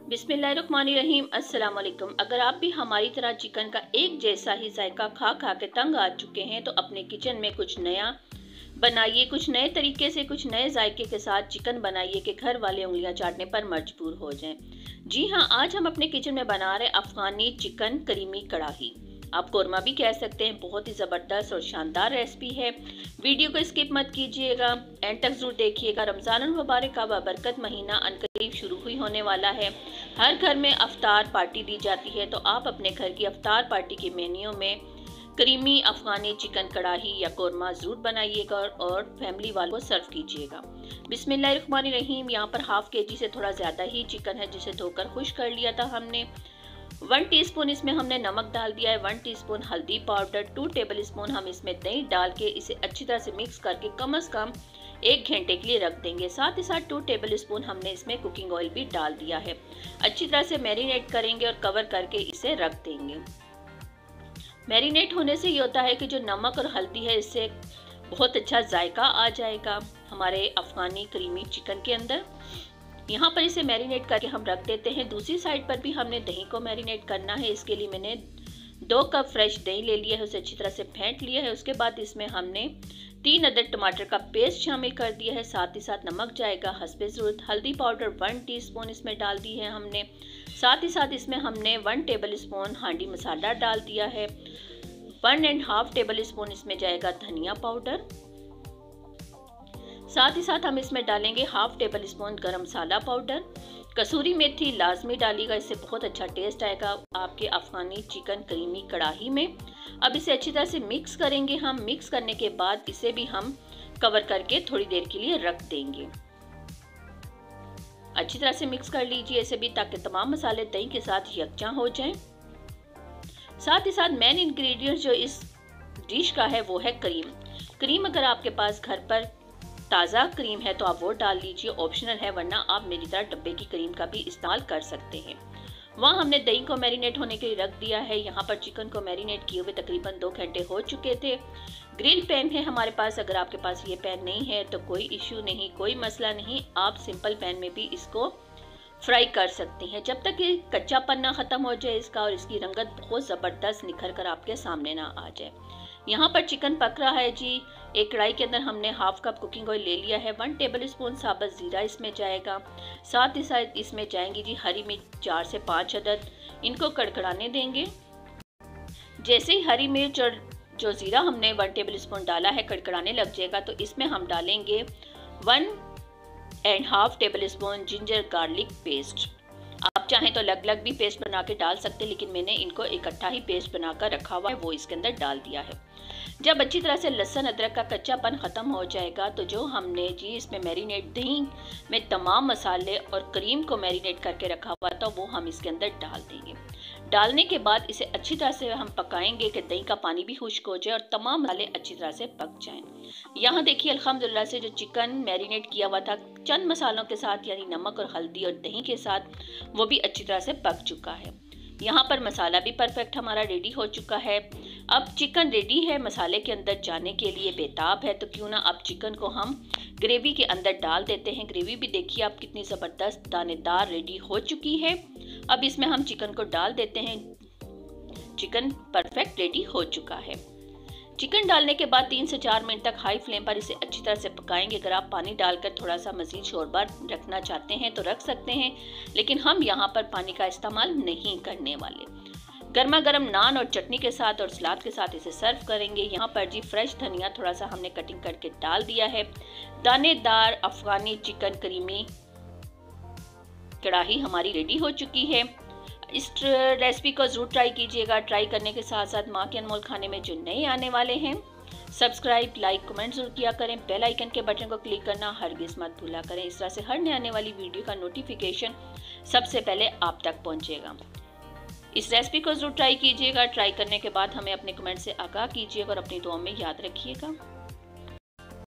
बिस्मिल्लाहिर्रहमानिर्रहीम। अस्सलाम वालेकुम। अगर आप भी हमारी तरह चिकन का एक जैसा ही जायका खा खा के तंग आ चुके हैं तो अपने किचन में कुछ नया बनाइए, कुछ नए तरीके से, कुछ नए जायके के साथ चिकन बनाइए कि घर वाले उंगलियां चाटने पर मजबूर हो जाएं। जी हाँ, आज हम अपने किचन में बना रहे अफगानी चिकन करीमी कढ़ाई, आप कोरमा भी कह सकते हैं। बहुत ही ज़बरदस्त और शानदार रेसिपी है। वीडियो को स्किप मत कीजिएगा, एंड तक जरूर देखिएगा। रमज़ान मुबारक का बरकत महीना अनकरीब शुरू हुई होने वाला है। हर घर में अफ्तार पार्टी दी जाती है, तो आप अपने घर की अफ्तार पार्टी के मेन्यू में करीमी अफगानी चिकन कढ़ाई या कोरमा ज़रूर बनाइएगा और फैमिली वालों को सर्व कीजिएगा। बिस्मिल्लाहिर्रहमानिर्रहीम। यहाँ पर हाफ केजी से थोड़ा ज़्यादा ही चिकन है, जिसे धोकर खुश कर लिया था हमने। 1 टीस्पून इसमें हमने नमक डाल दिया है, 1 टीस्पून हल्दी पाउडर, 2 टेबल स्पून हम इसमें दही डाल के इसे अच्छी तरह से मिक्स करके कम से कम 1 घंटे के लिए रख देंगे। साथ ही साथ 2 टेबल स्पून हमने इसमें कुकिंग ऑयल भी डाल दिया है। अच्छी तरह से मैरिनेट करेंगे और कवर करके इसे रख देंगे। मैरिनेट होने से ये होता है कि जो नमक और हल्दी है, इससे बहुत अच्छा जायका आ जाएगा हमारे अफगानी करीमी चिकन के अंदर। यहाँ पर इसे मैरिनेट करके हम रख देते हैं। दूसरी साइड पर भी हमने दही को मैरिनेट करना है। इसके लिए मैंने 2 कप फ्रेश दही ले लिया है, उसे अच्छी तरह से फेंट लिया है। उसके बाद इसमें हमने 3 अदद टमाटर का पेस्ट शामिल कर दिया है। साथ ही साथ नमक जाएगा हस्बे ज़रूरत। हल्दी पाउडर 1 टीस्पून इसमें डाल दी है हमने। साथ ही साथ इसमें हमने 1 टेबल स्पून हांडी मसाला डाल दिया है। 1.5 टेबल स्पून इसमें जाएगा धनिया पाउडर। साथ ही साथ हम इसमें डालेंगे 1/2 टेबल स्पून गरम मसाला पाउडर। कसूरी मेथी लाजमी डालिएगा, इससे बहुत अच्छा टेस्ट आएगा आपके अफगानी चिकन करीमी कढ़ाई में। अब इसे अच्छी तरह से मिक्स करेंगे हम। मिक्स करने के बाद इसे भी हम कवर करके थोड़ी देर के लिए रख देंगे। अच्छी तरह से मिक्स कर लीजिए इसे भी, ताकि तमाम मसाले दही के साथ यकजा हो जाएं। साथ ही साथ मेन इंग्रेडिएंट जो इस डिश का है वो है क्रीम। क्रीम अगर आपके पास घर पर ताज़ा क्रीम है तो आप वो डाल लीजिए, ऑप्शनल है, वरना आप मेरी तरह डब्बे की क्रीम का भी इस्तेमाल कर सकते हैं। वहाँ हमने दही को मैरिनेट होने के लिए रख दिया है। यहाँ पर चिकन को मैरिनेट किए हुए तकरीबन 2 घंटे हो चुके थे। ग्रिल पैन है हमारे पास, अगर आपके पास ये पैन नहीं है तो कोई इश्यू नहीं, कोई मसला नहीं, आप सिंपल पैन में भी इसको फ्राई कर सकती हैं, जब तक ये कच्चापन ना ख़त्म हो जाए इसका और इसकी रंगत बहुत ज़बरदस्त निखर कर आपके सामने ना आ जाए। यहाँ पर चिकन पक रहा है जी। एक कढ़ाई के अंदर हमने 1/2 कप कुकिंग ऑयल ले लिया है। 1 टेबल स्पून साबुत ज़ीरा इसमें जाएगा। साथ ही साथ इसमें जाएंगी जी हरी मिर्च 4 से 5 अदद, इनको कड़कड़ाने देंगे। जैसे ही हरी मिर्च और जो ज़ीरा हमने 1 टेबल स्पून डाला है कड़कड़ाने लग जाएगा, तो इसमें हम डालेंगे 1.5 table spoon ginger garlic paste. आप चाहें तो अलग अलग भी पेस्ट बना के डाल सकते हैं, लेकिन मैंने इनको इकट्ठा ही पेस्ट बनाकर रखा हुआ है, वो इसके अंदर डाल दिया है। जब अच्छी तरह से लहसुन अदरक का कच्चापन ख़त्म हो जाएगा, तो जो हमने जी इसमें मैरिनेट दही में तमाम मसाले और क्रीम को मैरिनेट करके रखा हुआ था, वो हम इसके अंदर डाल देंगे। डालने के बाद इसे अच्छी तरह से हम पकाएंगे कि दही का पानी भी खुश्क हो जाए और तमाम मसाले अच्छी तरह से पक जाएं। यहाँ देखिए अल्हम्दुलिल्लाह से जो चिकन मैरिनेट किया हुआ था चंद मसालों के साथ, यानी नमक और हल्दी और दही के साथ, वो भी अच्छी तरह से पक चुका है। यहाँ पर मसाला भी परफेक्ट हमारा रेडी हो चुका है। अब चिकन रेडी है, मसाले के अंदर जाने के लिए बेताब है, तो क्यों ना अब चिकन को हम ग्रेवी के अंदर डाल देते हैं। ग्रेवी भी देखिए आप कितनी ज़बरदस्त दानेदार रेडी हो चुकी है। अब इसमें हम चिकन को डाल देते हैं। चिकन परफेक्ट रेडी हो चुका है। चिकन डालने के बाद 3 से 4 मिनट तक हाई फ्लेम पर इसे अच्छी तरह से पकाएंगे। अगर आप पानी डालकर थोड़ा सा मज़ीद शोरबा रखना चाहते हैं तो रख सकते हैं, लेकिन हम यहाँ पर पानी का इस्तेमाल नहीं करने वाले। गर्मा गर्म नान और चटनी के साथ और सलाद के साथ इसे सर्व करेंगे। यहाँ पर जी फ्रेश धनिया थोड़ा सा हमने कटिंग करके डाल दिया है। दानेदार अफगानी चिकन करीमी कढ़ाई हमारी रेडी हो चुकी है। इस रेसिपी को ज़रूर ट्राई कीजिएगा। ट्राई करने के साथ साथ माँ के अनमोल खाने में जो नए आने वाले हैं, सब्सक्राइब, लाइक, कमेंट ज़रूर किया करें। बेल आइकन के बटन को क्लिक करना हरगिज़ मत भूला करें। इस तरह से हर नए आने वाली वीडियो का नोटिफिकेशन सबसे पहले आप तक पहुँचेगा। इस रेसिपी को ज़रूर ट्राई कीजिएगा। ट्राई करने के बाद हमें अपने कमेंट से आगाह कीजिएगा और अपनी दुआ में याद रखिएगा।